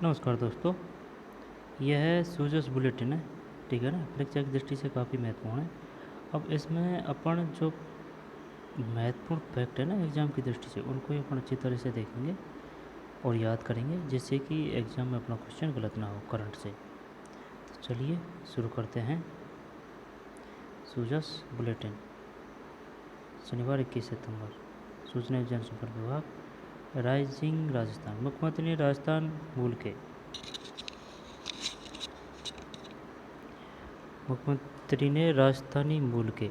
नमस्कार दोस्तों। यह सूजस बुलेटिन है, ठीक है ना। परीक्षा की दृष्टि से काफ़ी महत्वपूर्ण है। अब इसमें अपन जो महत्वपूर्ण फैक्ट है ना एग्ज़ाम की दृष्टि से, उनको ही अपन अच्छी तरह से देखेंगे और याद करेंगे, जिससे कि एग्ज़ाम में अपना क्वेश्चन गलत ना हो करंट से। तो चलिए शुरू करते हैं। सूजस बुलेटिन, शनिवार 21 सितंबर। सूचना एवं जनसंपर्क विभाग, राइजिंग राजस्थान। मुख्यमंत्री ने राजस्थान मूल के राजस्थानी मूल के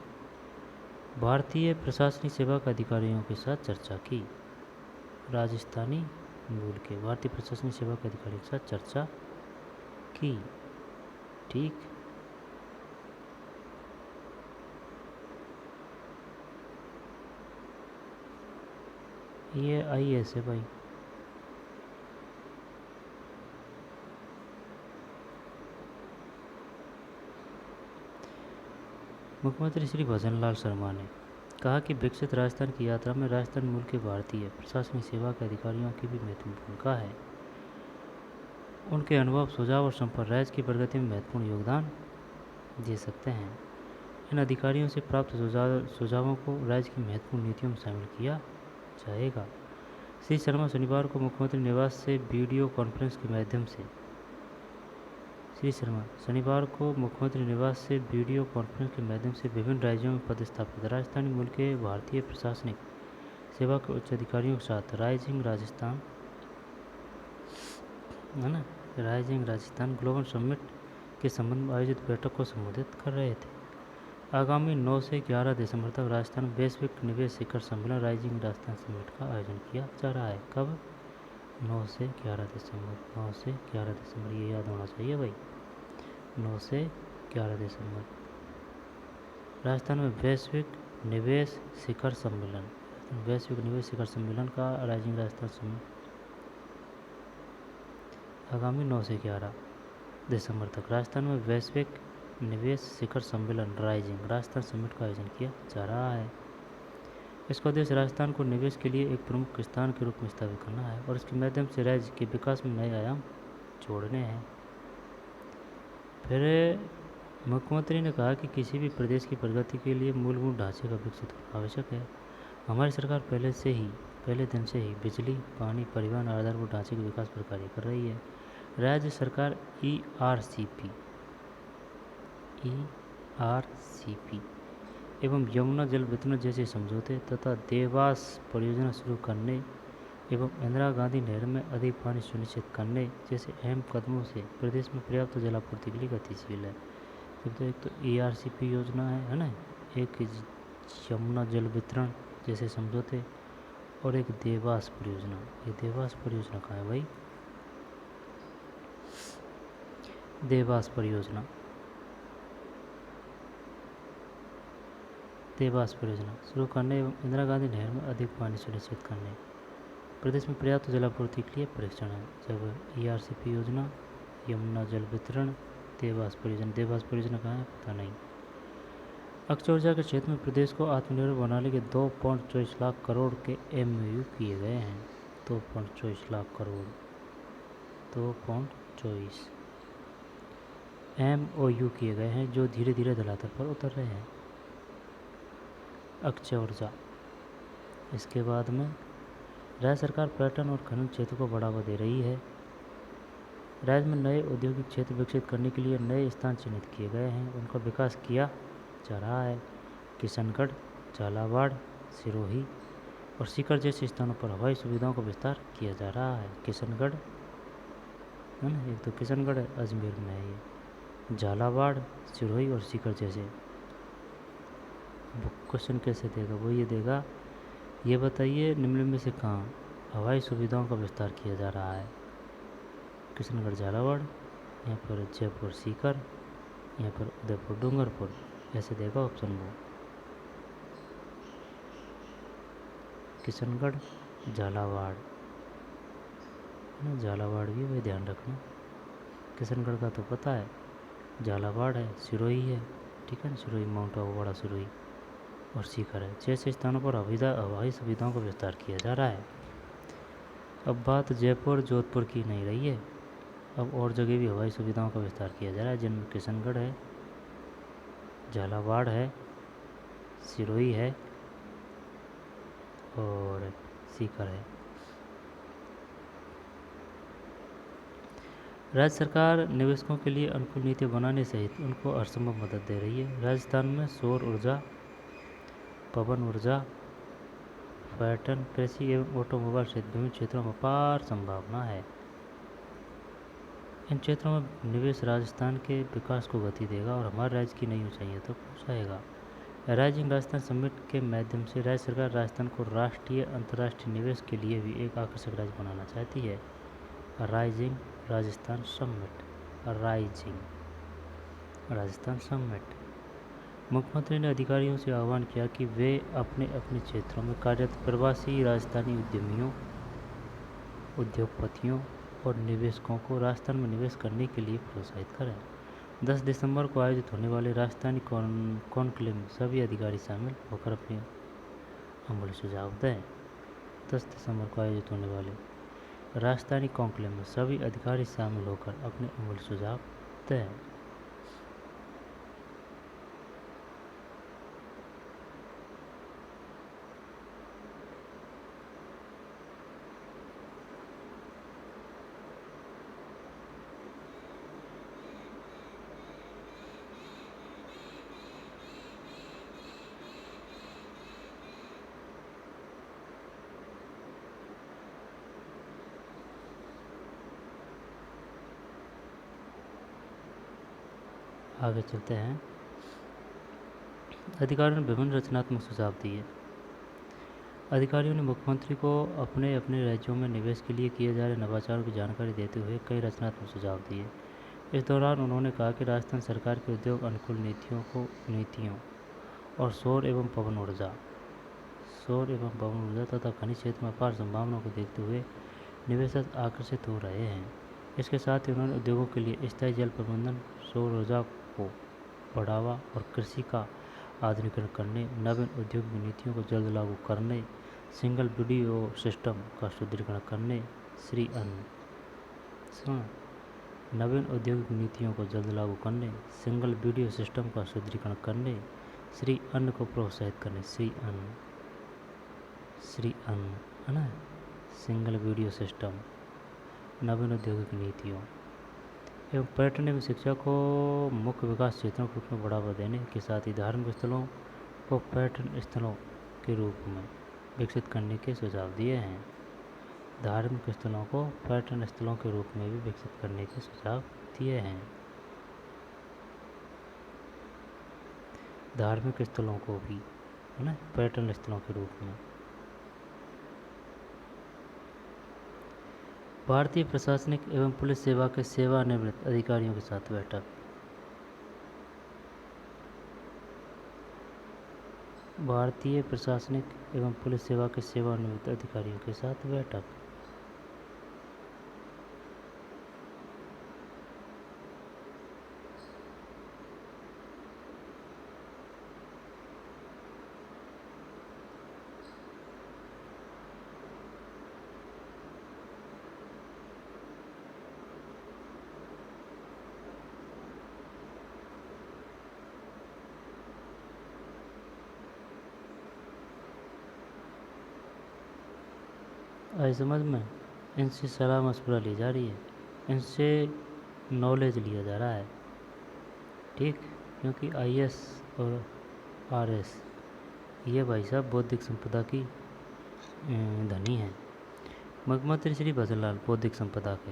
भारतीय प्रशासनिक सेवा के अधिकारियों के साथ चर्चा की। राजस्थानी मूल के भारतीय प्रशासनिक सेवा के अधिकारियों के साथ चर्चा की। ठीक, ये IAS है भाई। मुख्यमंत्री श्री भजन लाल शर्मा ने कहा कि विकसित राजस्थान की यात्रा में राजस्थान मूल के भारतीय प्रशासनिक सेवा के अधिकारियों की भी महत्वपूर्ण भूमिका है। उनके अनुभव, सुझाव और संपर्क राज्य की प्रगति में महत्वपूर्ण योगदान दे सकते हैं। इन अधिकारियों से प्राप्त सुझावों को राज्य की महत्वपूर्ण नीतियों में शामिल किया जाएगा। श्री शर्मा शनिवार को मुख्यमंत्री निवास से वीडियो कॉन्फ्रेंस के माध्यम से विभिन्न राज्यों में पदस्थापित राजस्थानी मूल के भारतीय प्रशासनिक सेवा के उच्च अधिकारियों के साथ राइजिंग राजस्थान ग्लोबल समिट के संबंध में आयोजित बैठक को संबोधित कर रहे थे। आगामी 9 से 11 दिसंबर तक राजस्थान वैश्विक निवेश शिखर सम्मेलन राइजिंग राजस्थान समिट का आयोजन किया जा रहा है। कब? 9 से 11 दिसंबर। 9 से 11 दिसंबर, ये याद होना चाहिए भाई। 9 से 11 दिसंबर राजस्थान में वैश्विक निवेश शिखर सम्मेलन का राइजिंग राजस्थान समिट आगामी 9 से 11 दिसंबर तक राजस्थान में वैश्विक निवेश शिखर सम्मेलन राइजिंग राजस्थान समिट का आयोजन किया जा रहा है। इसका उद्देश्य राजस्थान को निवेश के लिए एक प्रमुख स्थान के रूप में स्थापित करना है और इसके माध्यम से राज्य के विकास में नए आयाम जोड़ने हैं। फिर मुख्यमंत्री ने कहा कि किसी भी प्रदेश की प्रगति के लिए मूलभूत ढांचे का विकसित होना आवश्यक है। हमारी सरकार पहले दिन से ही बिजली, पानी, परिवहन, आधारभूत ढांचे के विकास पर कार्य कर रही है। राज्य सरकार ERCP एवं यमुना जल वितरण जैसे समझौते तथा देवास परियोजना शुरू करने एवं इंदिरा गांधी नहर में अधिक पानी सुनिश्चित करने जैसे अहम कदमों से प्रदेश में पर्याप्त जलापूर्ति के लिए गतिशील है। तो एक तो ERCP योजना है ना, एक यमुना जल वितरण जैसे समझौते और एक देवास परियोजना। ये देवास परियोजना कहाँ है भाई? देवास परियोजना शुरू करने एवं इंदिरा गांधी नहर में अधिक पानी सुनिश्चित करने, प्रदेश में पर्याप्त जलापूर्ति के लिए परीक्षण है। जब ERCP योजना, यमुना जल वितरण, देवास परियोजना कहाँ है पता नहीं। अक्षय ऊर्जा के क्षेत्र में प्रदेश को आत्मनिर्भर बनाने के 2.24 लाख करोड़ के MOU किए गए हैं। 2.24 लाख करोड़ 2.24 MOU किए गए हैं जो धीरे धीरे धरातल पर उतर रहे हैं। अक्षय ऊर्जा। इसके बाद में राज्य सरकार पर्यटन और खनन क्षेत्र को बढ़ावा दे रही है। राज्य में नए औद्योगिक क्षेत्र विकसित करने के लिए नए स्थान चिन्हित किए गए हैं, उनका विकास किया जा रहा है। किशनगढ़, झालावाड़, सिरोही और सीकर जैसे स्थानों पर हवाई सुविधाओं का विस्तार किया जा रहा है। किशनगढ़ है ना, एक तो किशनगढ़ है, अजमेर में है ये। झालावाड़, सिरोही और सीकर जैसे। क्वेश्चन कैसे देगा वो ये देगा, ये बताइए निम्न में से कहाँ हवाई सुविधाओं का विस्तार किया जा रहा है? किशनगढ़, झालावाड़, यहाँ पर जयपुर, सीकर, यहाँ पर उदयपुर, डूंगरपुर, ऐसे देगा ऑप्शन वो। किशनगढ़, झालावाड़ भी भाई ध्यान रखना। किशनगढ़ का तो पता है, झालावाड़ है, सिरोही है, ठीक है ना, सिरोही माउंट आबू, बड़ा सिरोही और सीकर है। जैसे स्थानों पर हवाई सुविधाओं का विस्तार किया जा रहा है। अब बात जयपुर, जोधपुर की नहीं रही है, अब और जगह भी हवाई सुविधाओं का विस्तार किया जा रहा है, जिनमें किशनगढ़ है, झालावाड़ है, सिरोही है और सीकर है। राज्य सरकार निवेशकों के लिए अनुकूल नीतियाँ बनाने सहित उनको हरसंभव मदद दे रही है। राजस्थान में सौर ऊर्जा, पवन ऊर्जा, पर्यटन, कृषि एवं ऑटोमोबाइल सहित विभिन्न क्षेत्रों में अपार संभावना है। इन क्षेत्रों में निवेश राजस्थान के विकास को गति देगा और हमारे राज्य की नई ऊंचाइयों तक पहुँचाएगा। राइजिंग राजस्थान समिट के माध्यम से राज्य सरकार राजस्थान को राष्ट्रीय अंतर्राष्ट्रीय निवेश के लिए भी एक आकर्षक राज्य बनाना चाहती है। Rising Rajasthan summit, rising Rajasthan summit. मुख्यमंत्री ने अधिकारियों से आह्वान किया कि वे अपने अपने क्षेत्रों में कार्यरत प्रवासी राजस्थानी उद्यमियों, उद्योगपतियों और निवेशकों को राजस्थान में निवेश करने के लिए प्रोत्साहित करें। 10 दिसंबर को आयोजित होने वाले राजस्थानी कॉन्क्लेव में सभी अधिकारी शामिल होकर अपने अमूल्य सुझाव दें। 10 दिसंबर को आयोजित होने वाले राजस्थानी कॉन्क्लेव में सभी अधिकारी शामिल होकर अपने अमूल्य सुझाव दें। आगे चलते हैं। अधिकारियों ने विभिन्न रचनात्मक सुझाव दिए। अधिकारियों ने मुख्यमंत्री को अपने अपने राज्यों में निवेश के लिए किए जा रहे नवाचारों की जानकारी देते हुए कई रचनात्मक सुझाव दिए। इस दौरान उन्होंने कहा कि राजस्थान सरकार की उद्योग अनुकूल नीतियों और सौर एवं पवन ऊर्जा तथा खनिज क्षेत्र में अपार संभावनाओं को देखते हुए निवेशक आकर्षित हो रहे हैं। इसके साथ ही उन्होंने उद्योगों के लिए स्थायी जल प्रबंधन, सौर ऊर्जा को बढ़ावा और कृषि का आधुनिकीकरण करने, नवीन औद्योगिक नीतियों को जल्द लागू करने, सिंगल वीडियो सिस्टम का सुदृढ़ीकरण करने, नवीन औद्योगिक नीतियों को जल्द लागू करने, सिंगल वीडियो सिस्टम का सुदृढ़ीकरण करने, श्री अन्न को प्रोत्साहित करने, श्री अन्न है ना, सिंगल वीडियो सिस्टम, नवीन औद्योगिक नीतियों एवं पर्यटन एवं शिक्षा को मुख्य विकास क्षेत्रों के रूप में बढ़ावा देने के साथ ही धार्मिक स्थलों को पर्यटन स्थलों के रूप में विकसित करने के सुझाव दिए हैं। धार्मिक स्थलों को पर्यटन स्थलों के रूप में भी विकसित करने के सुझाव दिए हैं। धार्मिक स्थलों को भी है ना, पर्यटन स्थलों के रूप में। भारतीय प्रशासनिक एवं पुलिस सेवा के सेवानिवृत्त अधिकारियों के साथ बैठक। भारतीय प्रशासनिक एवं पुलिस सेवा के सेवानिवृत्त अधिकारियों के साथ बैठक। आई समझ में? इनसे सलाह मशवरा ली जा रही है, इनसे नॉलेज लिया जा रहा है, ठीक। क्योंकि IAS और RS ये भाई साहब बौद्धिक संपदा की धनी हैं। मुख्यमंत्री श्री भजनलाल बौद्धिक संपदा के,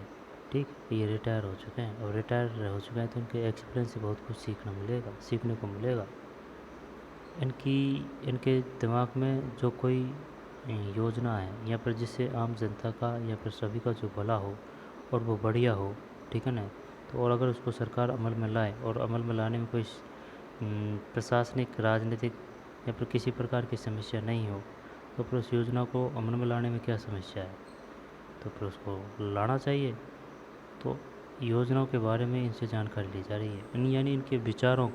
ठीक, ये रिटायर हो चुके हैं और रिटायर हो चुके हैं तो इनके एक्सपीरियंस से बहुत कुछ सीखने को मिलेगा। इनके दिमाग में जो कोई योजना है या फिर जिससे आम जनता का या फिर सभी का जो भला हो और वो बढ़िया हो, ठीक है ना, तो और अगर उसको सरकार अमल में लाए और अमल में लाने में कोई प्रशासनिक, राजनीतिक या फिर किसी प्रकार की समस्या नहीं हो तो फिर उस योजना को अमल में लाने में क्या समस्या है, तो फिर उसको लाना चाहिए। तो योजनाओं के बारे में इनसे जानकारी ली जा रही है, यानी इनके विचारों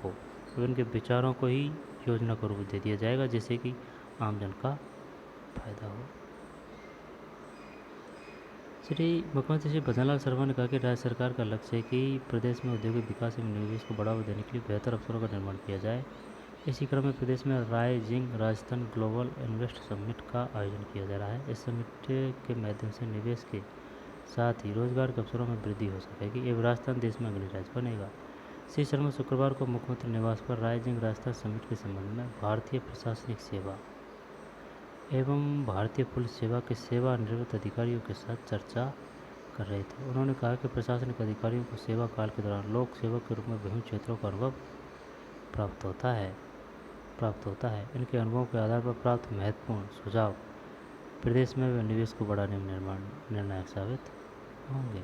को ही योजना का रूप दे दिया जाएगा जिससे कि आम जन का फायदा हो। मुख्यमंत्री श्री भजनलाल शर्मा ने कहा कि राज्य सरकार का लक्ष्य है कि प्रदेश में औद्योगिक विकास एवं निवेश को बढ़ावा देने के लिए बेहतर अवसरों का निर्माण किया जाए। इसी क्रम में प्रदेश में rising Rajasthan global invest summit का आयोजन किया जा रहा है। इस समिट के माध्यम से निवेश के साथ ही रोजगार के अवसरों में वृद्धि हो सकेगी एवं राजस्थान देश में अग्रणी राज्य बनेगा। श्री शर्मा शुक्रवार को मुख्यमंत्री निवास पर राइजिंग राजस्थान समिट के संबंध में भारतीय प्रशासनिक सेवा एवं भारतीय पुलिस सेवा के सेवानिवृत्त अधिकारियों के साथ चर्चा कर रहे थे। उन्होंने कहा कि प्रशासनिक अधिकारियों को सेवा काल के दौरान लोक सेवक के रूप में विभिन्न क्षेत्रों का अनुभव प्राप्त होता है। इनके अनुभवों के आधार पर प्राप्त महत्वपूर्ण सुझाव प्रदेश में निवेश को बढ़ाने में निर्णायक साबित होंगे।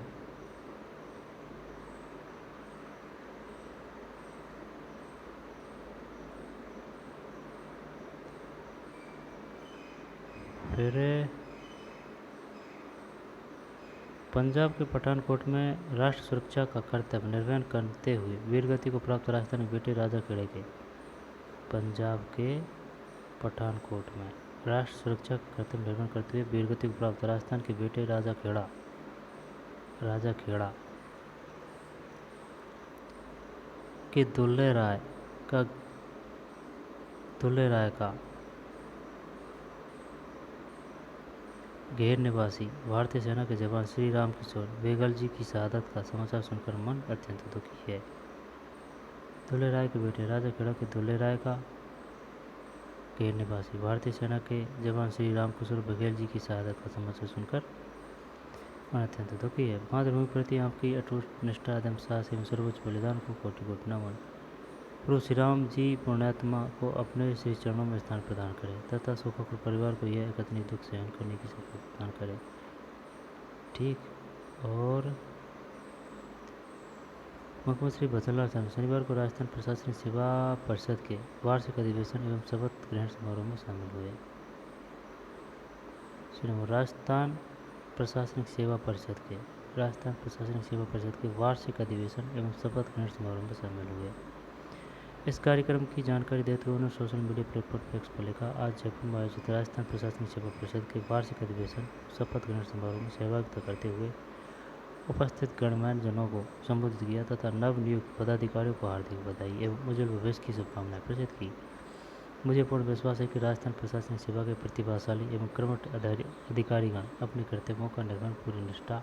फिर पंजाब के पठानकोट में राष्ट्र सुरक्षा का कर्तव्य निर्वहन करते हुए वीरगति को प्राप्त राजस्थान के बेटे राजा खेड़े के पंजाब के पठानकोट में राष्ट्र सुरक्षा का कर्तव्य निर्वहन करते हुए वीरगति को प्राप्त राजस्थान के बेटे राजा खेड़ा के दुल्ले राय का घेर निवासी भारतीय सेना के जवान श्री राम किशोर बेगल जी की शहादत का समाचार सुनकर मन अत्यंत दुखी है। दुल्ले राय के बेटे राजा खेड़ा के दुल्ले राय का घेर निवासी भारतीय सेना के जवान श्री राम किशोर बघेल जी की शहादत का समाचार सुनकर मन अत्यंत दुखी है। मातृभूमि प्रति आपकी अटूट निष्ठा अदम्य साहस एवं सर्वोच्च बलिदान को कोटि कोटि नमन। प्रभु श्री राम जी पुण्यात्मा को अपने श्री चरणों में स्थान प्रदान करें तथा सुखकुल परिवार को यह एकत्रित दुख सहन करने की शक्ति प्रदान करें। ठीक। और मुख्यमंत्री श्री भजनलाल शर्मा शनिवार को राजस्थान प्रशासनिक सेवा परिषद के वार्षिक अधिवेशन एवं शपथ ग्रहण समारोह में शामिल हुए। राजस्थान प्रशासनिक सेवा परिषद के वार्षिक अधिवेशन एवं शपथ ग्रहण समारोह में शामिल हुए। इस कार्यक्रम की जानकारी देते हुए उन्होंने सोशल मीडिया प्लेटफॉर्म एक्स पर लिखा, आज जयपुर में आयोजित राजस्थान प्रशासनिक सेवा परिषद के वार्षिक अधिवेशन शपथ ग्रहण समारोह में सहभागिता करते हुए उपस्थित गणमान्य जनों को संबोधित किया तथा नवनियुक्त पदाधिकारियों को हार्दिक बधाई एवं उज्जवल भविष्य की शुभकामनाएं प्रेषित की। मुझे पूर्ण विश्वास है कि राजस्थान प्रशासनिक सेवा के प्रतिभाशाली एवं कर्मठ अधिकारीगण अपने कर्तव्यों का निर्वहन पूरी निष्ठा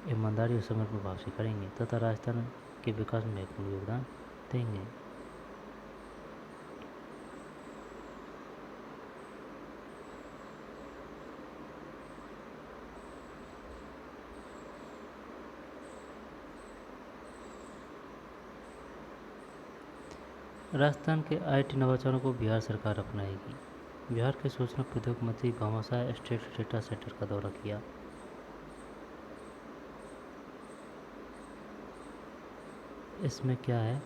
ईमानदारी और समर्पण भाव से करेंगे तथा राजस्थान के विकास में महत्वपूर्ण योगदान देंगे। राजस्थान के आईटी नवाचारों को बिहार सरकार अपनाएगी। बिहार के सूचना प्रौद्योगिकी मंत्री भामाशाह स्टेट डेटा सेंटर का दौरा किया। इसमें क्या है,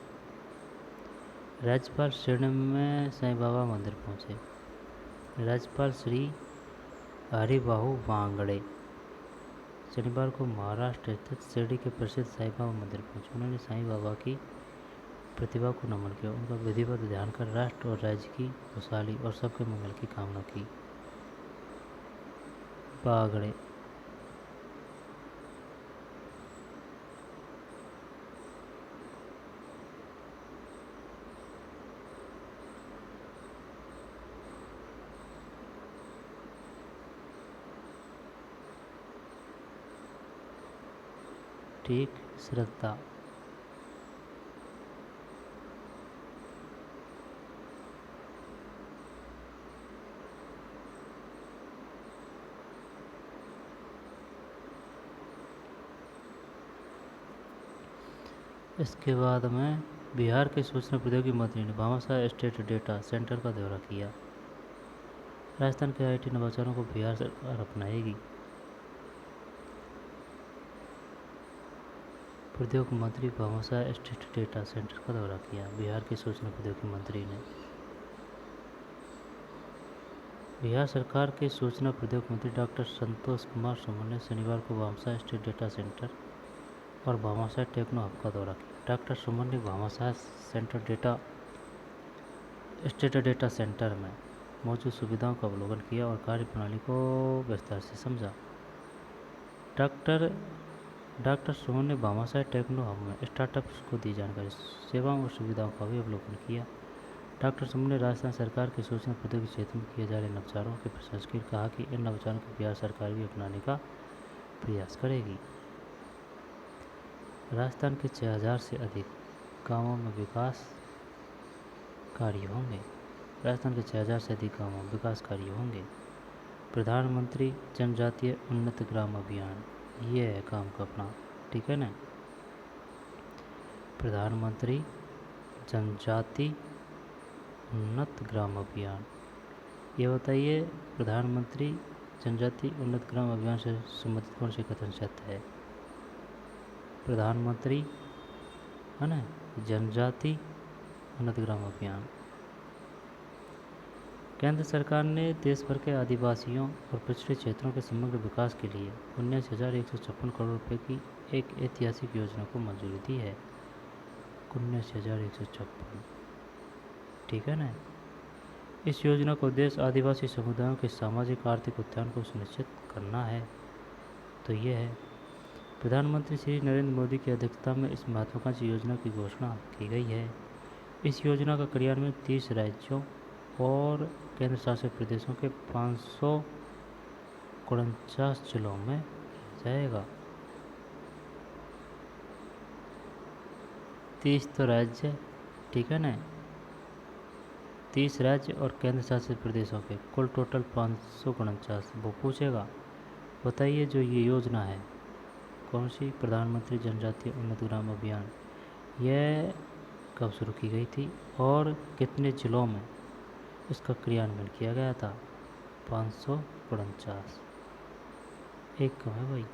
राज्यपाल श्रीनगर में साईं बाबा मंदिर पहुंचे। राज्यपाल श्री हरिबाहु वांगड़े शनिवार को महाराष्ट्र स्थित शिरडी के प्रसिद्ध साईं बाबा मंदिर पहुंचे। उन्होंने साईं बाबा की प्रतिभा को नमन किया, उनका विधिवत ध्यान कर राष्ट्र और राज्य की खुशहाली और सबके मंगल की कामना की। बागड़े ठीक। श्रद्धा इसके बाद में बिहार के सूचना प्रौद्योगिकी मंत्री ने भामाशाह स्टेट डेटा सेंटर का दौरा किया। राजस्थान के आईटी नवाचारों को बिहार सरकार अपनाएगी। प्रौद्योगिकी मंत्री भामाशाह स्टेट डेटा सेंटर का दौरा किया। बिहार के सूचना प्रौद्योगिकी मंत्री ने बिहार सरकार के सूचना प्रौद्योगिकी मंत्री डॉक्टर संतोष कुमार सुमन ने शनिवार को भामाशाह स्टेट डेटा सेंटर और भामाशाह टेक्नो हब का दौरा किया। डॉक्टर सुमन ने भामाशाह स्टेट डेटा सेंटर में मौजूद सुविधाओं का अवलोकन किया और कार्यप्रणाली को विस्तार से समझा। डॉक्टर डॉक्टर सोहन ने भामाशाह टेक्नो हब में स्टार्टअप्स को दी जानकारी, सेवाओं और सुविधाओं का भी अवलोकन किया। डॉक्टर सोहन ने राजस्थान सरकार के सूचना प्रौद्योगिकी क्षेत्र में किए जा रहे नवाचारों के प्रशंसा की, कहा कि इन नवाचारों को बिहार सरकार भी अपनाने का प्रयास करेगी। राजस्थान के 6000 से अधिक गाँवों में विकास कार्य होंगे। राजस्थान के 6000 से अधिक गाँवों में विकास कार्य होंगे। प्रधानमंत्री जनजातीय उन्नत ग्राम अभियान, ये है काम का अपना, ठीक है ना। प्रधानमंत्री जनजाति उन्नत ग्राम अभियान, ये बताइए प्रधानमंत्री जनजाति उन्नत ग्राम अभियान से संबंधित कौन सी कथन सत्य है। प्रधानमंत्री है ना जनजाति उन्नत ग्राम अभियान। केंद्र सरकार ने देश भर के आदिवासियों और पिछड़े क्षेत्रों के समग्र विकास के लिए 19,156 करोड़ रुपए की एक ऐतिहासिक योजना को मंजूरी दी है। 19,156, ठीक है ना। इस योजना का उद्देश्य आदिवासी समुदायों के सामाजिक आर्थिक उत्थान को सुनिश्चित करना है। तो ये है, प्रधानमंत्री श्री नरेंद्र मोदी की अध्यक्षता में इस महत्वाकांक्षी योजना की घोषणा की गई है। इस योजना का क्रियान्वयन 30 राज्यों और केंद्र शासित प्रदेशों के 549 जिलों में किया जाएगा। 30 तो राज्य, ठीक है ना, 30 राज्य और केंद्र शासित प्रदेशों के कुल टोटल 549। वो पूछेगा बताइए जो ये योजना है कौन सी, प्रधानमंत्री जनजातीय उन्नत ग्राम अभियान, यह कब शुरू की गई थी और कितने जिलों में इसका क्रियान्वयन किया गया था। 549, एक कम है भाई,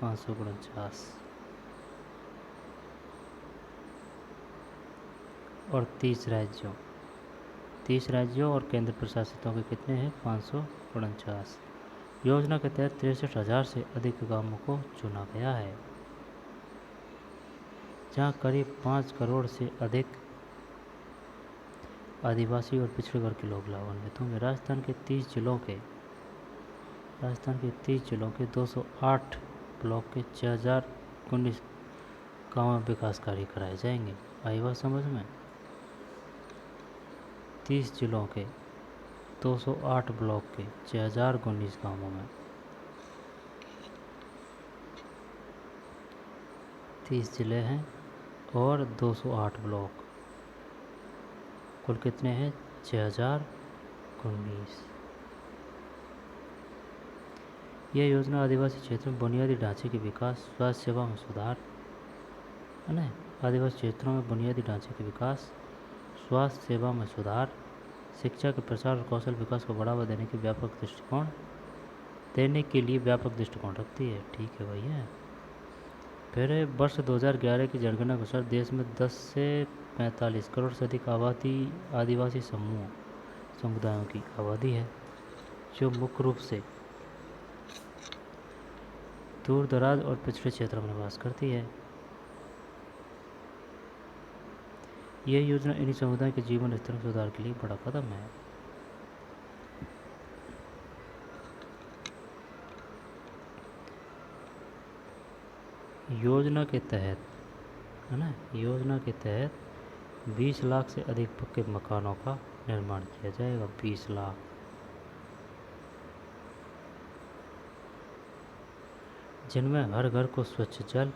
549 और 30 राज्यों और केंद्र प्रशासितों के कितने हैं, 549। योजना के तहत 63,000 से अधिक गांवों को चुना गया है, जहां करीब 5 करोड़ से अधिक आदिवासी और पिछड़े वर्ग के लोग लाभान्वित होंगे। राजस्थान के 30 जिलों के 208 ब्लॉक के 6,019 गाँव में विकास कार्य कराए जाएंगे। आई बात समझ में। 30 जिलों के 208 ब्लॉक के 6,019 गाँवों में 30 जिले हैं और 208 ब्लॉक, कुल कितने हैं, 6,019। यह योजना आदिवासी क्षेत्रों में बुनियादी ढांचे के विकास, स्वास्थ्य सेवा में सुधार, है ना, आदिवासी क्षेत्रों में बुनियादी ढांचे के विकास, स्वास्थ्य सेवा में सुधार, शिक्षा के प्रसार और कौशल विकास को बढ़ावा देने के लिए व्यापक दृष्टिकोण रखती है। ठीक है भैया। फिर वर्ष 2011 की जनगणना के अनुसार देश में 10 से 45 करोड़ से अधिक आदिवासी समुदायों की आबादी है, जो मुख्य रूप से दूर दराज और पिछड़े क्षेत्रों में निवास करती है। यह योजना इन्हीं समुदायों के जीवन स्तर में सुधार के लिए बड़ा कदम है। योजना के तहत, है ना, योजना के तहत 20 लाख से अधिक पक्के मकानों का निर्माण किया जाएगा। 20 लाख, जिनमें हर घर को स्वच्छ जल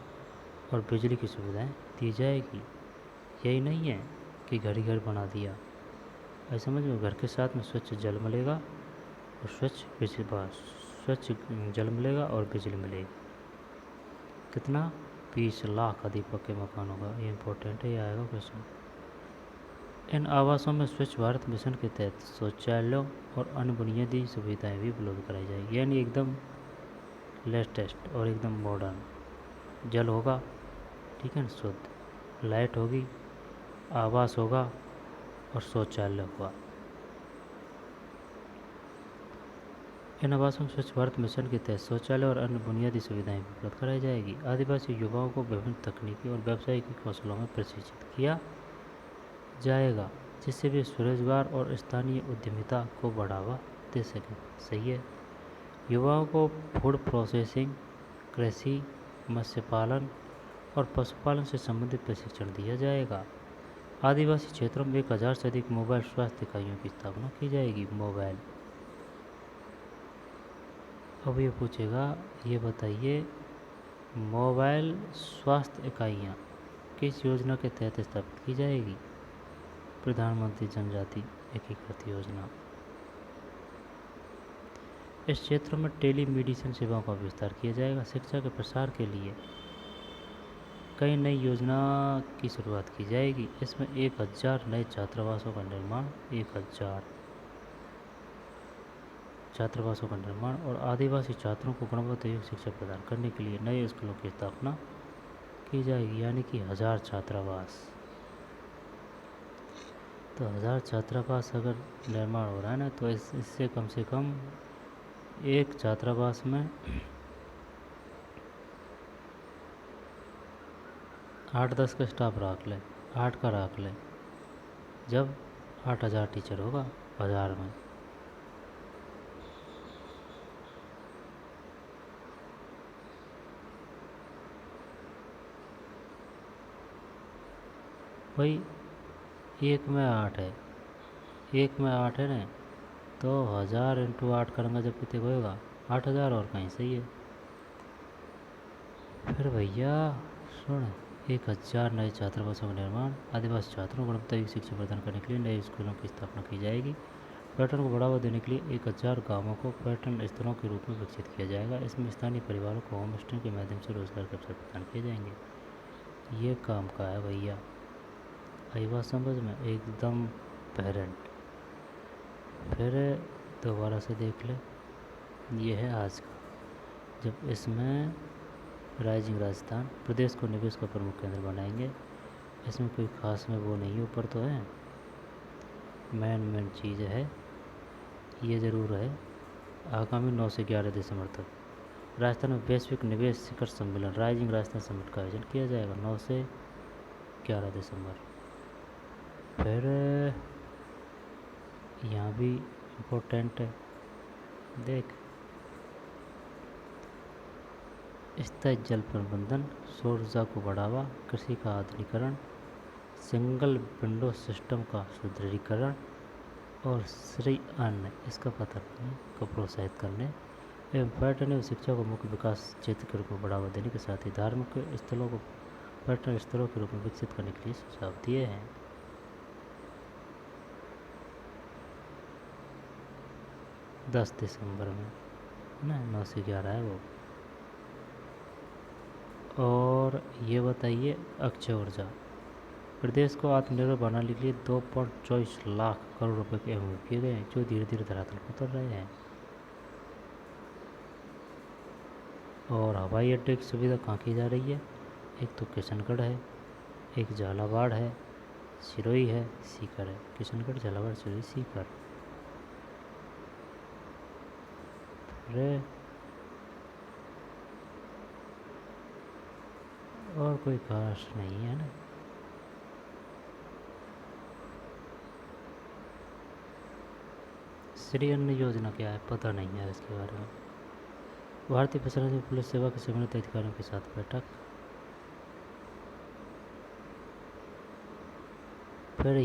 और बिजली की सुविधाएं दी जाएगी। यही नहीं है कि घर ही घर बना दिया, ऐसा समझ में, घर के साथ में स्वच्छ जल मिलेगा और स्वच्छ जल मिलेगा और बिजली मिलेगी। कितना, 20 लाख अधिक पक्के मकानों का, ये इम्पोर्टेंट है, ये आएगा क्वेश्चन। इन आवासों में स्वच्छ भारत मिशन के तहत शौचालयों और अन्य बुनियादी सुविधाएं भी उपलब्ध कराई जाएगी, यानी एकदम लेटेस्ट और एकदम मॉडर्न। जल होगा, ठीक है ना, शुद्ध, लाइट होगी, आवास होगा और शौचालय होगा। इन आवासों में स्वच्छ भारत मिशन के तहत शौचालय और अन्य बुनियादी सुविधाएं उपलब्ध कराई जाएगी। आदिवासी युवाओं को विभिन्न तकनीकी और व्यावसायिक कौशलों में प्रशिक्षित किया जाएगा, जिससे वे स्वरोजगार और स्थानीय उद्यमिता को बढ़ावा दे सकें। सही है। युवाओं को फूड प्रोसेसिंग कृषि, मत्स्य पालन और पशुपालन से संबंधित प्रशिक्षण दिया जाएगा। आदिवासी क्षेत्रों में 1000 से अधिक मोबाइल स्वास्थ्य इकाइयों की स्थापना की जाएगी। मोबाइल, अब ये पूछेगा, ये बताइए मोबाइल स्वास्थ्य इकाइयाँ किस योजना के तहत स्थापित की जाएगी? प्रधानमंत्री जनजाति एकीकृत योजना। इस क्षेत्र में टेली मेडिसिन सेवाओं का विस्तार किया जाएगा। शिक्षा के प्रसार के लिए कई नई योजना की शुरुआत की जाएगी। इसमें 1000 नए छात्रावासों का निर्माण, 1000 छात्रावासों का निर्माण और आदिवासी छात्रों को गुणवत्तायुक्त शिक्षा प्रदान करने के लिए नए स्कूलों की स्थापना की जाएगी, यानी कि 1000 छात्रावास। तो 1000 छात्रावास अगर निर्माण हो रहा है ना, तो इससे कम से कम एक छात्रावास में 8-10 का स्टाफ रख ले, 8 का रख ले, जब 8000 टीचर होगा 1000 में। भाई 1 में 8 है, 1 में 8 है ना, तो 1000 × 8 करूँगा जब कितने को होगा 8000, और कहीं सही है। फिर भैया सुन, 1000 नए छात्रावासों का निर्माण, आदिवासी छात्रों को गुणवत्तायुक्त शिक्षा प्रदान करने के लिए नए स्कूलों की स्थापना की जाएगी। पर्यटन को बढ़ावा देने के लिए 1000 गाँवों को पर्यटन स्थलों के रूप में विकसित किया जाएगा। इसमें स्थानीय परिवारों को होम स्टे के माध्यम से रोजगार के अवसर प्रदान किए जाएंगे। ये काम का है भैया, आई बात समझ में एकदम पेरेंट। फिर दोबारा से देख ले, ये है आज का। जब इसमें राइजिंग राजस्थान प्रदेश को निवेश का प्रमुख केंद्र बनाएंगे। इसमें कोई खास में वो नहीं, ऊपर तो है मेन चीज़ है, ये ज़रूर है। आगामी 9 से 11 दिसंबर तक राजस्थान में वैश्विक निवेश शिखर सम्मेलन राइजिंग राजस्थान समिट का आयोजन किया जाएगा, 9 से 11 दिसंबर। फिर यहाँ भी इम्पोर्टेंट है, देख, स्थायी जल प्रबंधन, सौर ऊर्जा को बढ़ावा, कृषि का आधुनिकीकरण, सिंगल विंडो सिस्टम का सुदृढ़ीकरण और श्री अन्न, इसका पता नहीं, को प्रोत्साहित करने एवं पर्यटन एवं शिक्षा को मुख्य विकास क्षेत्र के रूप में बढ़ावा देने के साथ ही धार्मिक स्थलों को पर्यटन स्थलों के रूप में विकसित करने के लिए सुझाव दिए हैं। 10 दिसंबर में ना, 9 से 11 है वो। और ये बताइए, अक्षय ऊर्जा, प्रदेश को आत्मनिर्भर बनाने के लिए 2.24 लाख करोड़ रुपए के एमओयू किए गए हैं, जो धीरे धीरे धरातल पर उतर रहे हैं। और हवाई अड्डे की सुविधा कहाँ की जा रही है? एक तो किशनगढ़ है, एक झालावाड़ है, सिरोही है, सीकर है। किशनगढ़, झालावाड़, सिरोही, सीकर। फिर और कोई खास नहीं है ना। श्री अन्न योजना क्या है, पता नहीं है इसके बारे में। भारतीय प्रशासनिक पुलिस सेवा के संबंधित अधिकारियों के साथ बैठक। फिर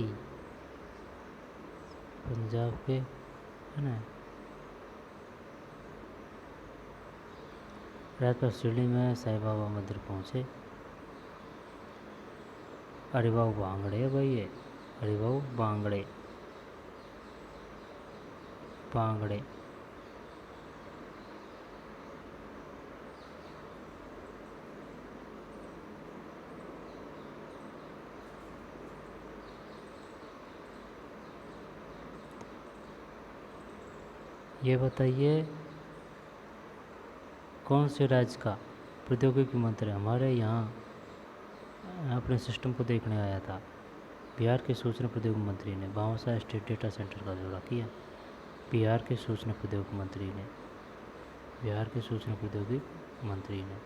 पंजाब के है ना, राजपाट शिरडी में साईं बाबा मंदिर पहुँचे। हरिबाऊ बांगड़े है भाई, ये हरिबाऊ बांगड़े, बांगड़े। ये बताइए, कौन से राज्य का प्रौद्योगिकी मंत्री हमारे यहाँ अपने सिस्टम को देखने आया था? बिहार के सूचना प्रौद्योगिकी मंत्री ने भावसा स्टेट डेटा सेंटर का दौरा किया। बिहार के सूचना प्रौद्योगिकी मंत्री ने, बिहार के सूचना प्रौद्योगिकी मंत्री ने।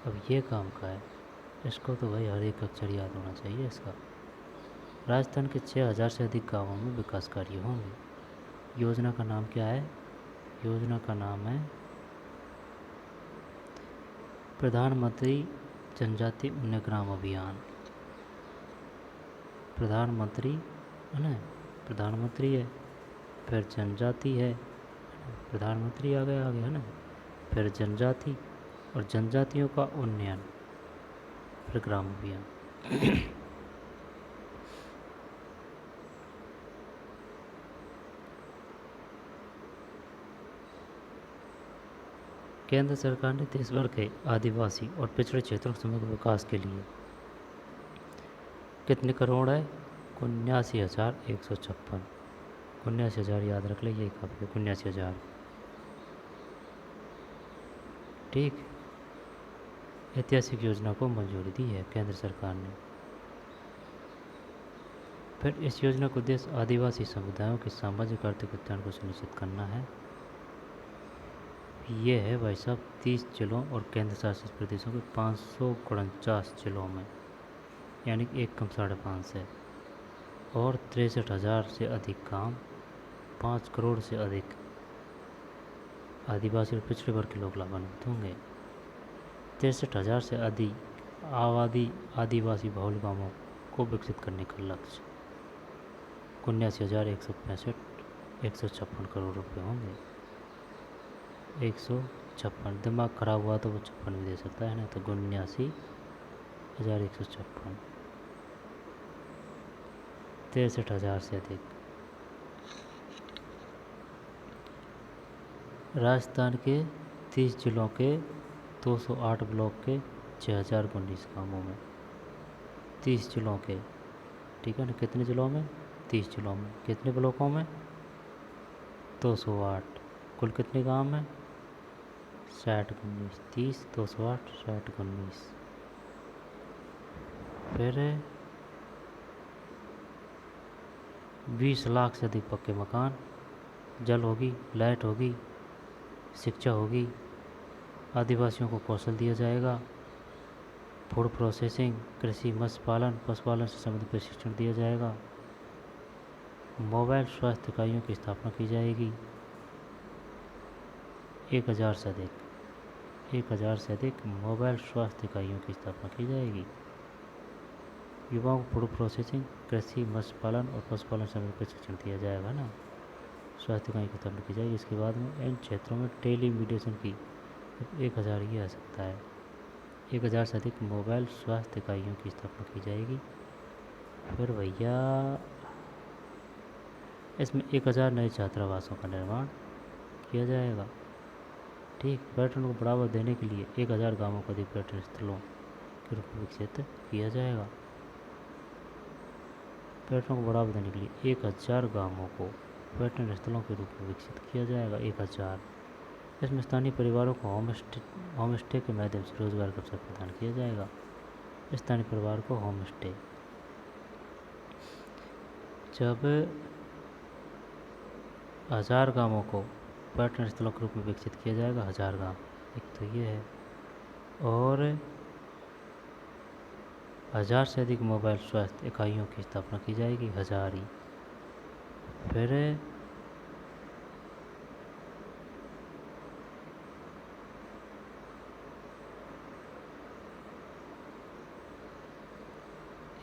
अब ये काम का है, इसको तो भाई हर एक अक्षर याद होना चाहिए इसका। राजस्थान के 6000 से अधिक गाँवों में विकास कार्य होंगे। योजना का नाम क्या है? योजना का नाम है प्रधानमंत्री जनजाति उन्नयन ग्राम अभियान। प्रधानमंत्री है ना, प्रधानमंत्री है, फिर जनजाति है, प्रधानमंत्री आ गया है ना, फिर जनजाति और जनजातियों का उन्नयन, फिर ग्राम अभियान। केंद्र सरकार ने देश भर के आदिवासी और पिछड़े क्षेत्रों के समग्र विकास के लिए कितने करोड़ है? 79,156। 79,000 याद रख ले, यही काफ़ी है, 79,000। ठीक। ऐतिहासिक योजना को मंजूरी दी है केंद्र सरकार ने। फिर इस योजना का उद्देश्य आदिवासी समुदायों के सामाजिक आर्थिक उत्थान को सुनिश्चित करना है। ये है भाई साहब 30 जिलों और केंद्र शासित प्रदेशों के 549 जिलों में, यानी कि 1 कम 5.5 है, और 63,000 से अधिक गांव, 5 करोड़ से अधिक आदिवासी और पिछड़े वर्ग के लोग लाभान्वित होंगे। 63,000 से अधिक आबादी आदिवासी बहुल गांवों को विकसित करने का लक्ष्य। 79,156 करोड़ रुपये होंगे। 156, दिमाग खराब हुआ तो वो 56 भी दे सकता है ना, तो 79,156, 63,000 से अधिक। राजस्थान के 30 जिलों के 208 ब्लॉक के 6,019 गाँवों में, 30 जिलों के, ठीक है ना, कितने जिलों में? 30 जिलों में। कितने ब्लॉकों में? 208। कुल कितने गाँव में? 60 19, 30 208 60 19। फिर 20 लाख से अधिक पक्के मकान, जल होगी, लाइट होगी, शिक्षा होगी, आदिवासियों को कौशल दिया जाएगा, फूड प्रोसेसिंग, कृषि, मत्स्य पालन, पशुपालन से संबंधित प्रशिक्षण दिया जाएगा, मोबाइल स्वास्थ्य इकाइयों की स्थापना की जाएगी। 1,000 से अधिक मोबाइल स्वास्थ्य इकाइयों की स्थापना की जाएगी। युवाओं को फूड प्रोसेसिंग, कृषि, मत्स्य पालन और पशुपालन से संबंधित प्रशिक्षण दिया जाएगा ना, स्वास्थ्य इकाई की स्थापना की जाएगी। इसके बाद में इन क्षेत्रों में टेलीमेडिसिन की 1,000 ही आ सकता है। 1,000 से अधिक मोबाइल स्वास्थ्य इकाइयों की स्थापना की जाएगी। फिर भैया इसमें 1,000 नए छात्रावासों का निर्माण किया जाएगा। ठीक। पर्यटन को बढ़ावा देने के लिए 1,000 गाँवों को अधिक पर्यटन स्थलों के रूप में विकसित किया जाएगा। पर्यटन को बढ़ावा देने के लिए 1,000 गाँवों को पर्यटन स्थलों के रूप में विकसित किया जाएगा। 1,000। इसमें स्थानीय परिवारों को होम स्टे के माध्यम से रोजगार का अवसर प्रदान किया जाएगा। स्थानीय परिवार को होम स्टे, जब 1,000 गाँवों को पर्यटन स्थलों के रूप में विकसित किया जाएगा, 1,000 गाँव, एक तो ये है, और 1,000 से अधिक मोबाइल स्वास्थ्य इकाइयों की स्थापना की जाएगी, 1,000 ही। फिर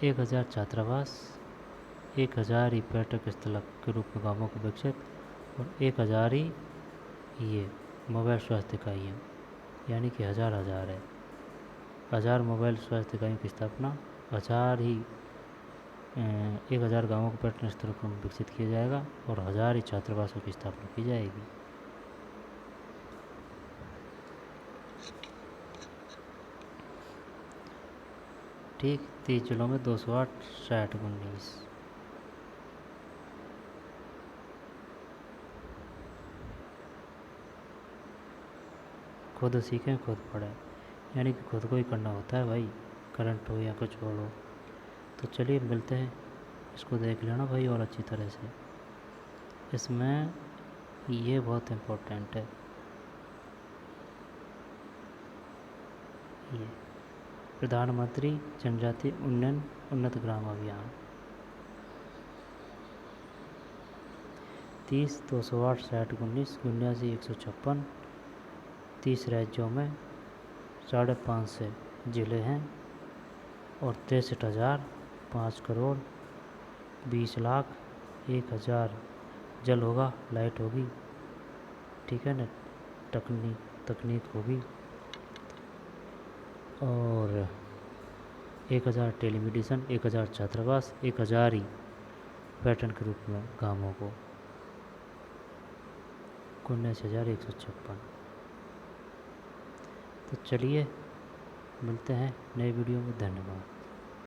1,000 छात्रावास, 1,000 ही पर्यटक स्थल के रूप में गाँवों को विकसित, और 1,000 ही ये मोबाइल स्वास्थ्य इकाइयाँ, यानी कि 1,000 है। 1,000 मोबाइल स्वास्थ्य इकाइयों की स्थापना, 1,000 ही 1,000 गाँवों को पर्यटन स्थलों को विकसित किया जाएगा, और 1,000 ही छात्रावासों की स्थापना की जाएगी। ठीक। 30 जिलों में 208 60 19। खुद सीखें खुद पढ़ें, यानी कि खुद को ही करना होता है भाई, करंट हो या कुछ और हो। तो चलिए मिलते हैं, इसको देख लेना भाई और अच्छी तरह से। इसमें ये बहुत इम्पोर्टेंट है, ये प्रधानमंत्री जनजाति उन्नयन उन्नत ग्राम अभियान। 30 208 60 19 79 156, 30 राज्यों में 550 ज़िले हैं और 63,000 5,20,01,000 जल होगा, लाइट होगी, ठीक है ना, तकनीक होगी, और 1,000 टेलीमेडिसन, 1,000 छात्रावास, 1,000 ही पर्यटन के रूप में गाँवों को, 19,156। तो चलिए मिलते हैं नए वीडियो में। धन्यवाद।